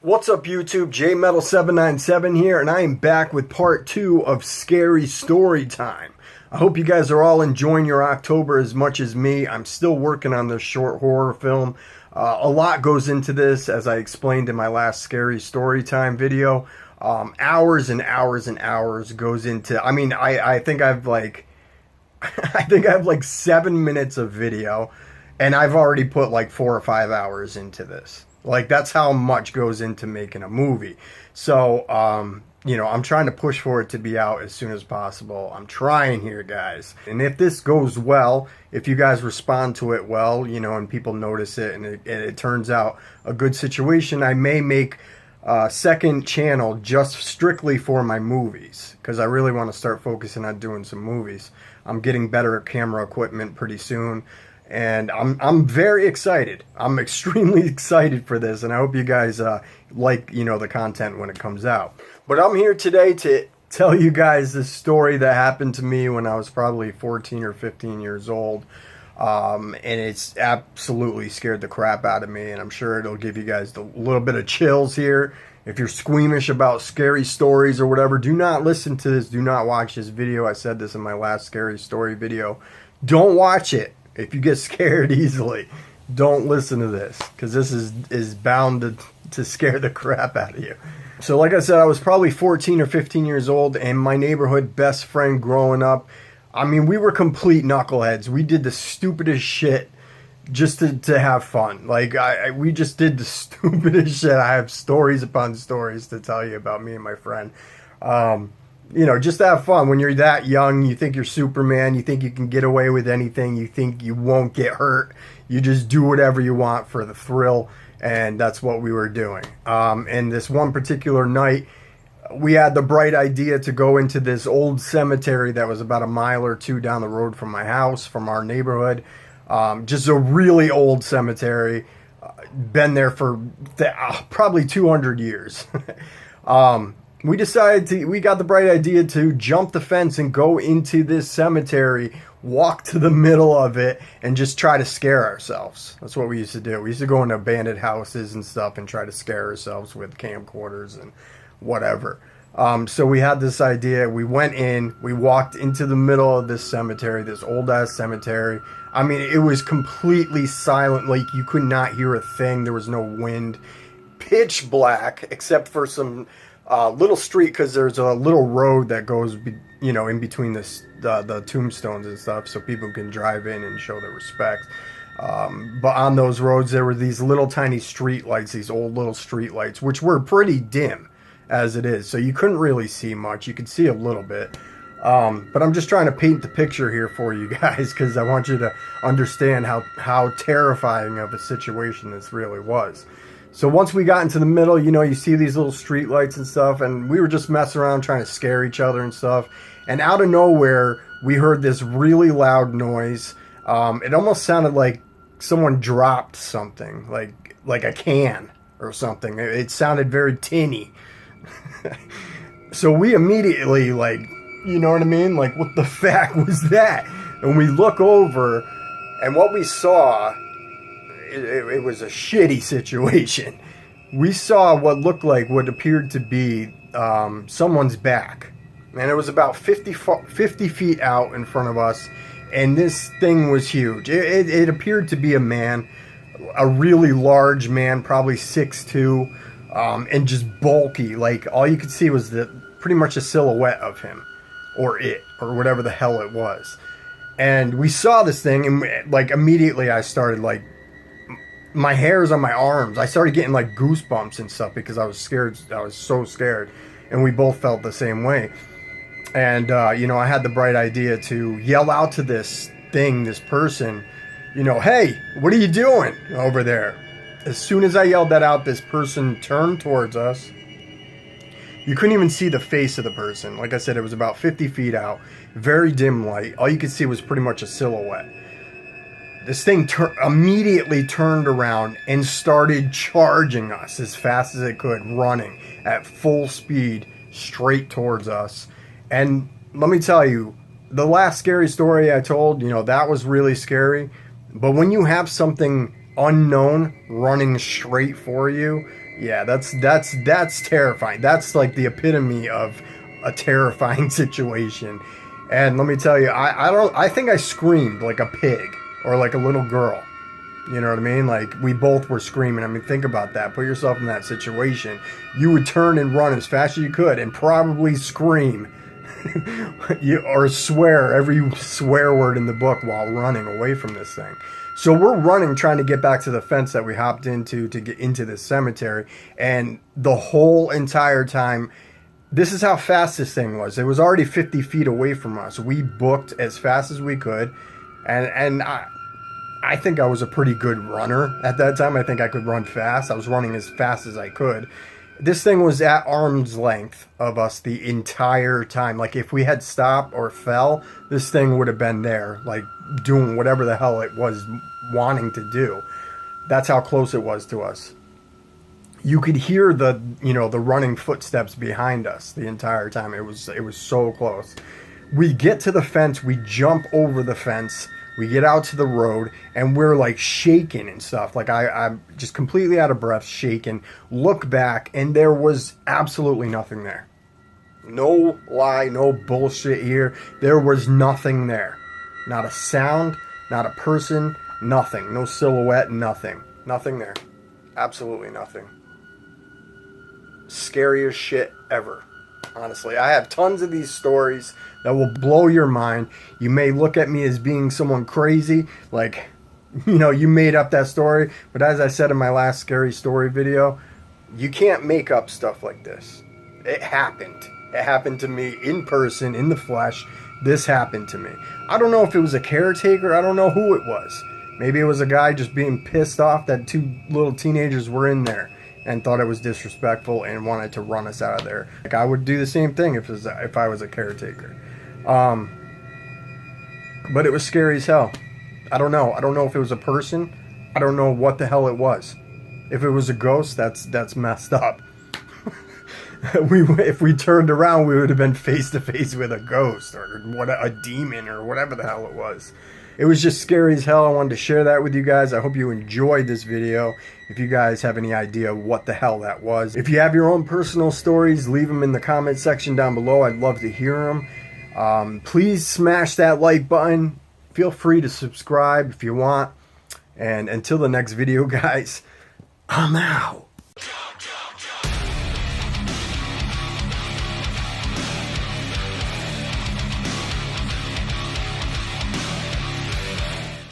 What's up YouTube, JMetal797 here, and I am back with part 2 of Scary Story Time. I hope you guys are all enjoying your October as much as me. I'm still working on this short horror film. A lot goes into this, as I explained in my last Scary Story Time video. Hours and hours and hours goes into, I think I have like 7 minutes of video, and I've already put like 4 or 5 hours into this. Like, that's how much goes into making a movie. So, I'm trying to push for it to be out as soon as possible. I'm trying here, guys. And if this goes well, if you guys respond to it well, and people notice it, and it turns out a good situation, I may make a second channel just strictly for my movies, because I really want to start focusing on doing some movies. I'm getting better at camera equipment pretty soon. And I'm very excited. I'm extremely excited for this, and I hope you guys like the content when it comes out. But I'm here today to tell you guys this story that happened to me when I was probably 14 or 15 years old, and it's absolutely scared the crap out of me. And I'm sure it'll give you guys a little bit of chills here. If you're squeamish about scary stories or whatever, do not listen to this. Do not watch this video. I said this in my last scary story video. Don't watch it. If you get scared easily, don't listen to this, because this is bound to scare the crap out of you. So like I said, I was probably 14 or 15 years old, and my neighborhood best friend growing up, we were complete knuckleheads. We did the stupidest shit just to have fun. Like, we just did the stupidest shit. I have stories upon stories to tell you about me and my friend. Just have fun. When you're that young, you think you're Superman, you think you can get away with anything, you think you won't get hurt, you just do whatever you want for the thrill, and that's what we were doing. And this one particular night, we had the bright idea to go into this old cemetery that was about a mile or two down the road from my house, from our neighborhood. Just a really old cemetery, been there for probably 200 years. We got the bright idea to jump the fence and go into this cemetery, walk to the middle of it, and just try to scare ourselves. That's what we used to do. We used to go into abandoned houses and stuff and try to scare ourselves with camcorders and whatever. So we had this idea. We went in, we walked into the middle of this cemetery, this old-ass cemetery. It was completely silent. Like, you could not hear a thing. There was no wind. Pitch black, except for some little street, because there's a little road that goes, in between the tombstones and stuff, so people can drive in and show their respect. But on those roads, there were these little tiny street lights, these old little street lights, which were pretty dim as it is, so you couldn't really see much. You could see a little bit. But I'm just trying to paint the picture here for you guys, because I want you to understand how terrifying of a situation this really was. So once we got into the middle, you see these little street lights and stuff, and we were just messing around trying to scare each other and stuff. And out of nowhere, we heard this really loud noise. It almost sounded like someone dropped something, like a can or something. It sounded very tinny. So we immediately, what the fuck was that? And we look over, and what we saw, it was a shitty situation. We saw what looked like what appeared to be someone's back. And it was about 50 feet out in front of us. And this thing was huge. It appeared to be a man, a really large man, probably 6'2", and just bulky. Like, all you could see was pretty much a silhouette of him, or whatever the hell it was. And we saw this thing, and immediately I started my hairs on my arms. I started getting goosebumps and stuff because I was scared. I was so scared, and we both felt the same way. And I had the bright idea to yell out to this person, hey, what are you doing over there? As soon as I yelled that out, this person turned towards us. You couldn't even see the face of the person. Like I said, it was about 50 feet out, very dim light. All you could see was pretty much a silhouette. This thing immediately turned around and started charging us as fast as it could, running at full speed straight towards us. And let me tell you, the last scary story I told, that was really scary. But when you have something unknown running straight for you, Yeah, that's terrifying. That's like the epitome of a terrifying situation. And let me tell you, I think I screamed like a pig or like a little girl. You know what I mean? Like we both were screaming. I mean, think about that. Put yourself in that situation. You would turn and run as fast as you could and probably scream or swear every swear word in the book while running away from this thing. So we're running, trying to get back to the fence that we hopped into to get into this cemetery. And the whole entire time, this is how fast this thing was. It was already 50 feet away from us. We booked as fast as we could. And I think I was a pretty good runner at that time. I think I could run fast. I was running as fast as I could. This thing was at arm's length of us the entire time. Like if we had stopped or fell, this thing would have been there, like doing whatever the hell it was wanting to do. That's how close it was to us. You could hear the running footsteps behind us the entire time. It was so close. We get to the fence, we jump over the fence, we get out to the road, and we're like shaking and stuff. Like I'm just completely out of breath, shaking. Look back, and there was absolutely nothing there. No lie, no bullshit here. There was nothing there. Not a sound, not a person, nothing. No silhouette, nothing. Nothing there. Absolutely nothing. Scariest shit ever. Honestly, I have tons of these stories that will blow your mind. You may look at me as being someone crazy, like, you made up that story. But as I said in my last scary story video, you can't make up stuff like this. It happened. It happened to me in person, in the flesh. This happened to me. I don't know if it was a caretaker. I don't know who it was. Maybe it was a guy just being pissed off that two little teenagers were in there and thought it was disrespectful and wanted to run us out of there. Like I would do the same thing if I was a caretaker. But it was scary as hell. I don't know. I don't know if it was a person. I don't know what the hell it was. If it was a ghost, that's messed up. If we turned around, we would have been face to face with a ghost or a demon or whatever the hell it was. It was just scary as hell. I wanted to share that with you guys. I hope you enjoyed this video. If you guys have any idea what the hell that was. If you have your own personal stories, leave them in the comment section down below. I'd love to hear them. Please smash that like button. Feel free to subscribe if you want. And until the next video, guys, I'm out.